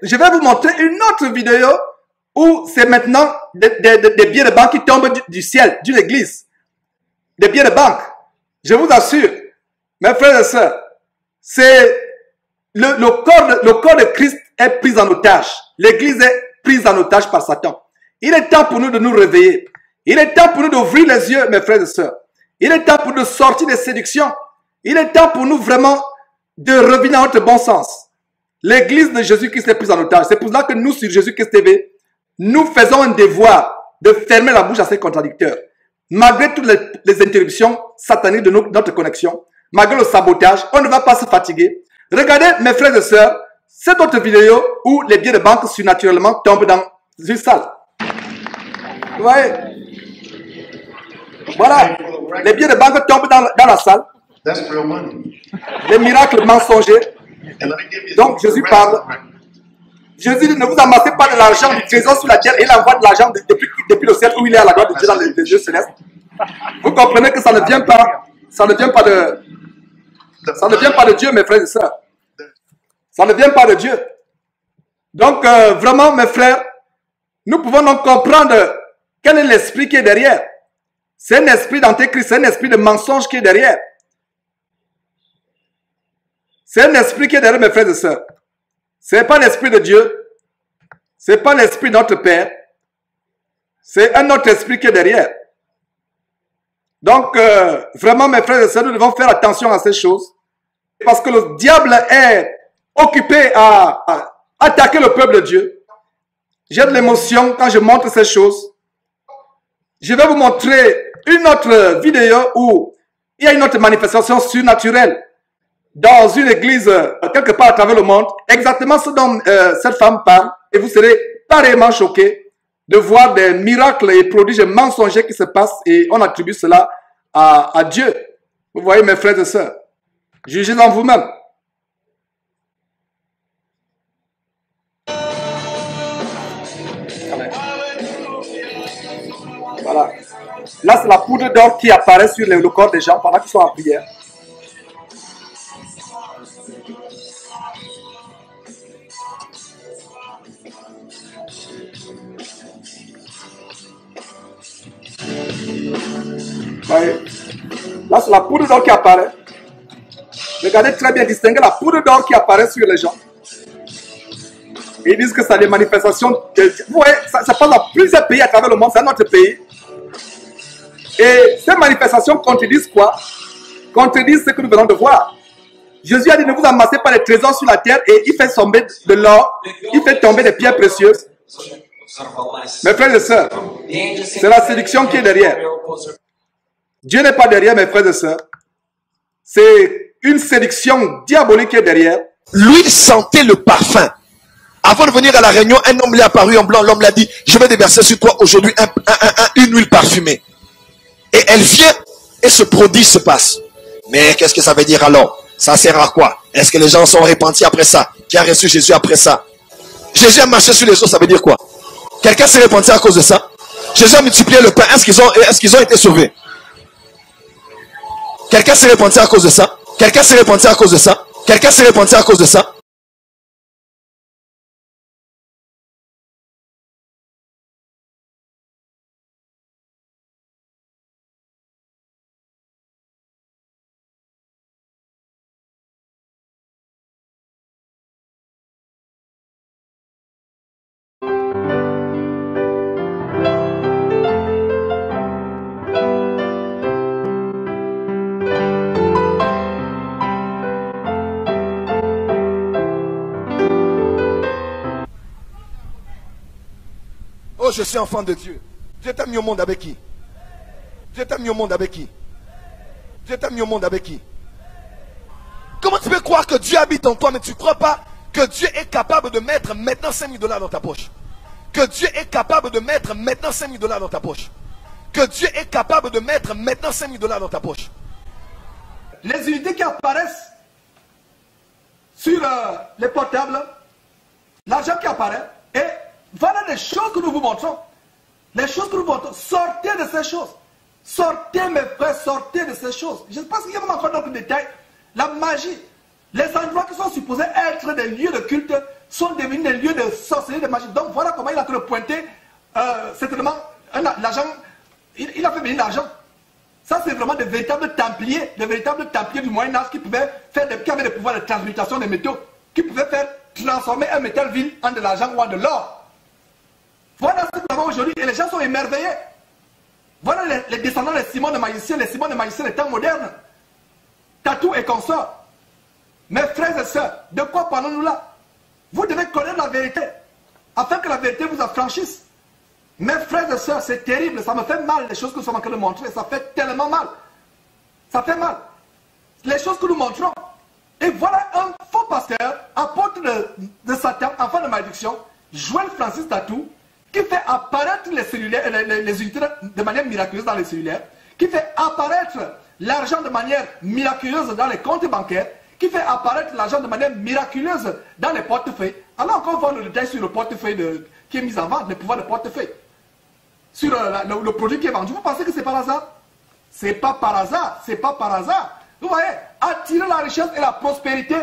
Je vais vous montrer une autre vidéo où c'est maintenant des billets de banque qui tombent du ciel, d'une église. Des billets de banque. Je vous assure, mes frères et sœurs, c'est le corps de Christ est pris en otage. L'église est prise en otage par Satan. Il est temps pour nous de nous réveiller. Il est temps pour nous d'ouvrir les yeux, mes frères et sœurs. Il est temps pour nous de sortir des séductions. Il est temps pour nous vraiment de revenir à notre bon sens. L'église de Jésus-Christ est prise en otage. C'est pour cela que nous, sur Jésus-Christ TV, nous faisons un devoir de fermer la bouche à ces contradicteurs. Malgré toutes les interruptions sataniques de notre connexion, malgré le sabotage, on ne va pas se fatiguer. Regardez, mes frères et sœurs, cette autre vidéo où les billets de banque surnaturellement tombent dans une salle. Vous voyez? Voilà, les billets de banque tombent dans la salle. Les miracles mensongers. Donc Jésus parle. Jésus dit, ne vous amassez pas de l'argent du trésor sur la terre. Et il envoie de l'argent depuis le ciel où il est à la gloire de Dieu dans les yeux célestes. Vous comprenez que ça ne vient pas, ça ne vient pas de Dieu, mes frères et sœurs. Ça ne vient pas de Dieu. Donc vraiment, mes frères, nous pouvons donc comprendre quel est l'esprit qui est derrière. C'est un esprit d'antéchrist, c'est un esprit de mensonge qui est derrière. C'est un esprit qui est derrière, mes frères et sœurs. Ce n'est pas l'esprit de Dieu. Ce n'est pas l'esprit de notre Père. C'est un autre esprit qui est derrière. Donc, vraiment, mes frères et sœurs, nous devons faire attention à ces choses. Parce que le diable est occupé à attaquer le peuple de Dieu. J'ai de l'émotion quand je montre ces choses. Je vais vous montrer une autre vidéo où il y a une autre manifestation surnaturelle dans une église quelque part à travers le monde, exactement ce dont cette femme parle, et vous serez pareillement choqués de voir des miracles et prodiges mensongers qui se passent et on attribue cela à Dieu. Vous voyez, mes frères et sœurs, jugez en vous-même. Voilà. Là, c'est la poudre d'or qui apparaît sur le corps des gens pendant qu'ils sont en prière. Voyez. Là, c'est la poudre d'or qui apparaît. Regardez très bien, distinguez la poudre d'or qui apparaît sur les gens. Ils disent que c'est des manifestations. Vous voyez, ça passe dans plusieurs pays à travers le monde, c'est notre pays. Et ces manifestations contredisent quoi? Contredisent ce que nous venons de voir. Jésus a dit, ne vous amassez pas les trésors sur la terre, et il fait tomber de l'or, il fait tomber des pierres précieuses. Mes frères et sœurs, c'est la séduction qui est derrière. Dieu n'est pas derrière, mes frères et sœurs. C'est une séduction diabolique qui est derrière. Lui sentait le parfum. Avant de venir à la réunion, un homme lui est apparu en blanc. L'homme l'a dit, je vais déverser sur toi aujourd'hui une huile parfumée. Et elle vient et ce prodige se passe. Mais qu'est-ce que ça veut dire alors? Ça sert à quoi? Est-ce que les gens sont repentis après ça? Qui a reçu Jésus après ça? Jésus a marché sur les eaux, ça veut dire quoi? Quelqu'un s'est repenti à cause de ça? Jésus a multiplié le pain, est-ce qu'ils ont été sauvés? Quelqu'un s'est repenti à cause de ça? Quelqu'un s'est repenti à cause de ça? Quelqu'un s'est repenti à cause de ça? Oh, je suis enfant de Dieu. Dieu t'a mis au monde avec qui? Dieu t'a mis au monde avec qui? Dieu t'a mis au monde avec qui? Comment tu peux croire que Dieu habite en toi, mais tu ne crois pas que Dieu est capable de mettre maintenant 5 000 $ dans ta poche? Que Dieu est capable de mettre maintenant 5 000 $ dans ta poche? Que Dieu est capable de mettre maintenant 5 000 $ dans ta poche? Les unités qui apparaissent sur les portables, l'argent qui apparaît, et voilà les choses que nous vous montrons. Les choses que nous vous montrons. Sortez de ces choses. Sortez, mes frères, sortez de ces choses. Je pense qu'il y a encore d'autres détails. La magie, les endroits qui sont supposés être des lieux de culte sont devenus des lieux de sorcellerie, de magie. Donc voilà comment il a pu le pointer. Certainement, l'argent, il a fait venir l'argent. Ça, c'est vraiment des véritables templiers du Moyen-Âge qui pouvaient faire qui avaient des pouvoirs de transmutation des métaux, qui pouvaient faire transformer un métal vil en de l'argent ou en de l'or. Voilà ce que nous avons aujourd'hui et les gens sont émerveillés. Voilà les descendants de Simon de Magicien, les Simon de Magicien des temps modernes. Tatou et consorts. Mes frères et sœurs, de quoi parlons-nous là? Vous devez connaître la vérité, afin que la vérité vous affranchisse. Mes frères et sœurs, c'est terrible, ça me fait mal les choses que nous sommes en train de montrer, ça fait tellement mal. Ça fait mal. Les choses que nous montrons. Et voilà un faux pasteur, apôtre de Satan, enfant de malédiction, Joël Francis Tatou, qui fait apparaître les cellulaires, les unités de manière miraculeuse dans les cellulaires, qui fait apparaître l'argent de manière miraculeuse dans les comptes bancaires, qui fait apparaître l'argent de manière miraculeuse dans les portefeuilles. Alors qu'on voit le détail sur le portefeuille qui est mis en vente, le pouvoir de portefeuille, sur le produit qui est vendu. Vous pensez que c'est par hasard? C'est pas par hasard, c'est pas par hasard. Vous voyez, attirer la richesse et la prospérité,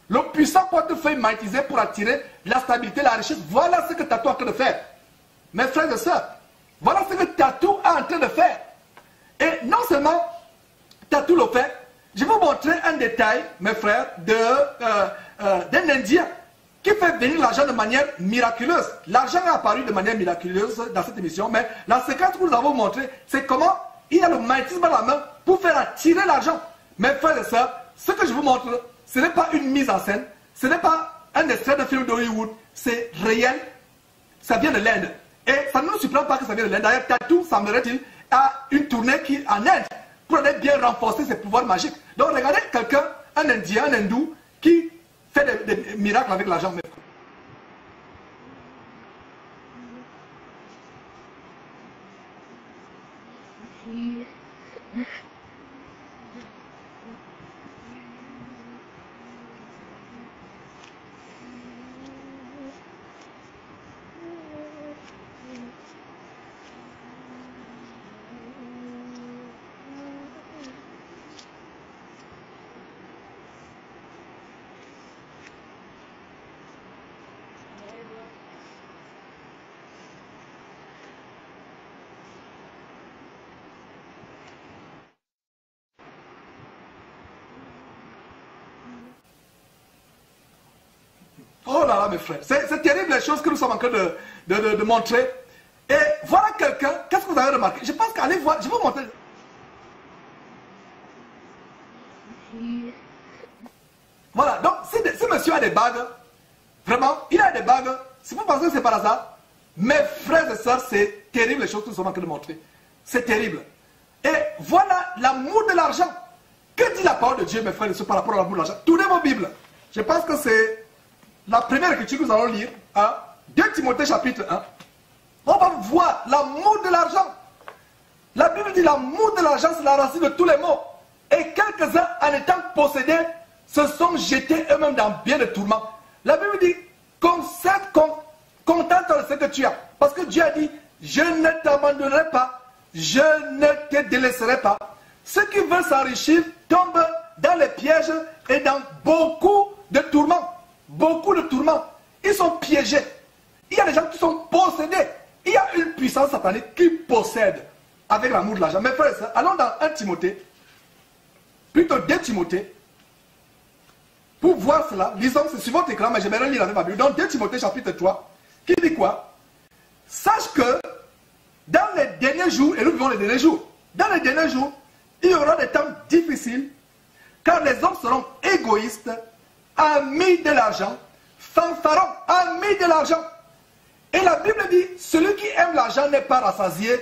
le puissant portefeuille magnétisé pour attirer la stabilité, la richesse, voilà ce que Tatou est en train de faire. Mes frères et sœurs, voilà ce que Tatou est en train de faire. Et non seulement Tatou le fait, je vais vous montrer un détail, mes frères, d'un Indien qui fait venir l'argent de manière miraculeuse. L'argent est apparu de manière miraculeuse dans cette émission, mais la séquence que nous avons montrée, c'est comment il a le magnétisme dans la main pour faire attirer l'argent. Mes frères et sœurs, ce que je vous montre, ce n'est pas une mise en scène, ce n'est pas un extrait de film d'Hollywood, c'est réel, ça vient de l'Inde. Et ça ne nous surprend pas que ça vienne de l'Inde. D'ailleurs, Tatou, semblerait-il, a une tournée en Inde pour aller bien renforcer ses pouvoirs magiques. Donc regardez quelqu'un, un Indien, un Hindou, qui fait des miracles avec l'argent. Oh là là, mes frères, c'est terrible les choses que nous sommes en train de montrer. Et voilà quelqu'un, qu'est-ce que vous avez remarqué? Je pense qu'allez voir, je vais vous montrer. Voilà, donc si monsieur a des bagues, vraiment, il a des bagues, si vous pensez que c'est par hasard, mes frères et sœurs, c'est terrible les choses que nous sommes en train de montrer. C'est terrible. Et voilà l'amour de l'argent. Que dit la parole de Dieu, mes frères et sœurs, par rapport à l'amour de l'argent? Tournez vos Bibles. Je pense que c'est la première écriture que nous allons lire, 2 Timothée chapitre 1, on va voir l'amour de l'argent. La Bible dit l'amour de l'argent, c'est la racine de tous les maux. Et quelques-uns, en étant possédés, se sont jetés eux-mêmes dans bien de tourments. La Bible dit, contente-toi de ce que tu as. Parce que Dieu a dit, je ne t'abandonnerai pas, je ne te délaisserai pas. Ceux qui veulent s'enrichir tombent dans les pièges et dans beaucoup de tourments. Beaucoup de tourments. Ils sont piégés. Il y a des gens qui sont possédés. Il y a une puissance satanique qui possède avec l'amour de l'argent. Mes frères et sœurs, allons dans 1 Timothée, plutôt 2 Timothée, pour voir cela. Lisons, c'est sur votre écran, mais j'aimerais lire avec ma Bible. Donc 2 Timothée chapitre 3, qui dit quoi? Sache que dans les derniers jours, et nous vivons les derniers jours, dans les derniers jours, il y aura des temps difficiles, car les hommes seront égoïstes, amis de l'argent, fanfarons, amis de l'argent. Et la Bible dit, celui qui aime l'argent n'est pas rassasié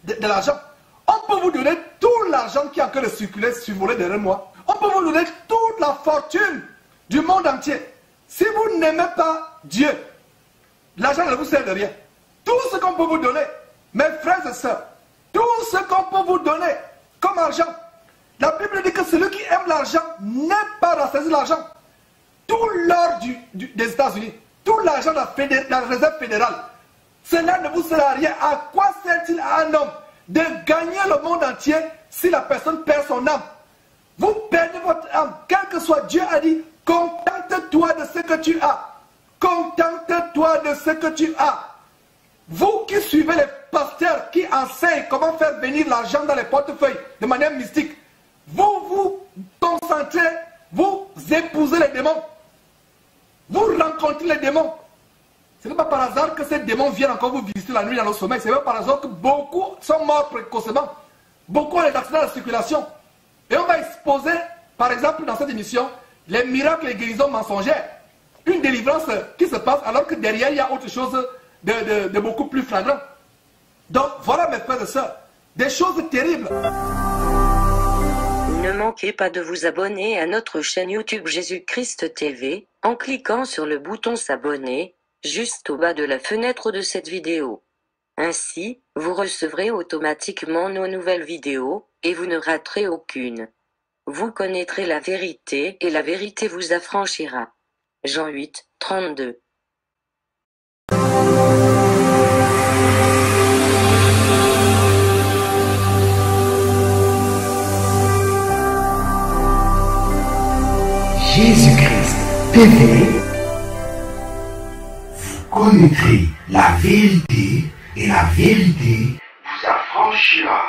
de l'argent. On peut vous donner tout l'argent qui est en train de circuler, survoler derrière moi. On peut vous donner toute la fortune du monde entier. Si vous n'aimez pas Dieu, l'argent ne vous sert de rien. Tout ce qu'on peut vous donner, mes frères et sœurs, tout ce qu'on peut vous donner comme argent, la Bible dit que celui qui aime l'argent n'est pas rassasié de l'argent. Tout l'or des États-Unis, tout l'argent de la réserve fédérale, cela ne vous sert à rien. À quoi sert-il à un homme de gagner le monde entier si la personne perd son âme? Vous perdez votre âme. Quel que soit, Dieu a dit, contente-toi de ce que tu as. Contente-toi de ce que tu as. Vous qui suivez les pasteurs qui enseignent comment faire venir l'argent dans les portefeuilles de manière mystique, vous vous concentrez, vous épousez les démons. Vous rencontrez les démons. Ce n'est pas par hasard que ces démons viennent encore vous visiter la nuit dans le sommeil. Ce n'est pas par hasard que beaucoup sont morts précocement. Beaucoup ont des accidents de circulation. Et on va exposer, par exemple, dans cette émission, les miracles et les guérisons mensongères. Une délivrance qui se passe alors que derrière, il y a autre chose de beaucoup plus flagrant. Donc, voilà mes frères et sœurs, des choses terribles. Ne manquez pas de vous abonner à notre chaîne YouTube Jésus-Christ TV, en cliquant sur le bouton s'abonner, juste au bas de la fenêtre de cette vidéo. Ainsi, vous recevrez automatiquement nos nouvelles vidéos, et vous ne raterez aucune. Vous connaîtrez la vérité, et la vérité vous affranchira. Jean 8, 32. Jésus-Christ TV, vous connaîtrez la vérité et la vérité vous affranchira.